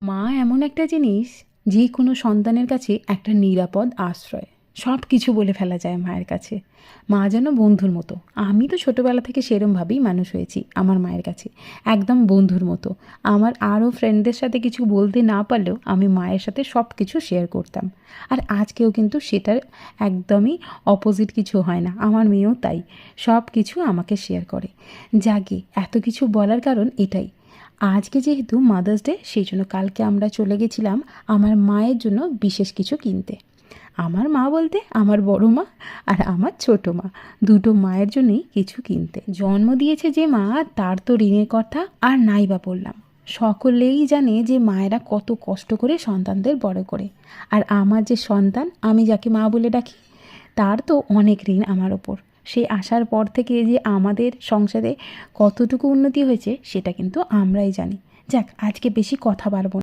মা এমন একটা জিনিস, যে কোনো সন্তানের কাছে একটা নিরাপদ আশ্রয়। সব কিছু বলে ফেলা যায় মায়ের কাছে। মা যেন বন্ধুর মতো। আমি তো ছোটোবেলা থেকে সেরমভাবেই মানুষ হয়েছি আমার মায়ের কাছে, একদম বন্ধুর মতো। আমার আরও ফ্রেন্ডদের সাথে কিছু বলতে না পারলেও আমি মায়ের সাথে সব কিছু শেয়ার করতাম। আর আজকেও কিন্তু সেটার একদমই অপোজিট কিছু হয় না। আমার মেয়েও তাই, সব কিছু আমাকে শেয়ার করে। জাগে এত কিছু বলার কারণ এটাই, আজকে যেহেতু মাদার্স ডে, সেই জন্য কালকে আমরা চলে গেছিলাম আমার মায়ের জন্য বিশেষ কিছু কিনতে। আমার মা বলতে আমার বড় মা আর আমার ছোট মা, দুটো মায়ের জন্যই কিছু কিনতে। জন্ম দিয়েছে যে মা, তার তো ঋণের কথা আর নাই বা বললাম। সকলেই জানে যে মায়েরা কত কষ্ট করে সন্তানদের বড় করে। আর আমার যে সন্তান, আমি যাকে মা বলে ডাকি, তার তো অনেক ঋণ আমার ওপর। সে আসার পর থেকে যে আমাদের সংসারে কতটুকু উন্নতি হয়েছে সেটা কিন্তু আমরাই জানি। যাক, আজকে বেশি কথা বাড়বো না।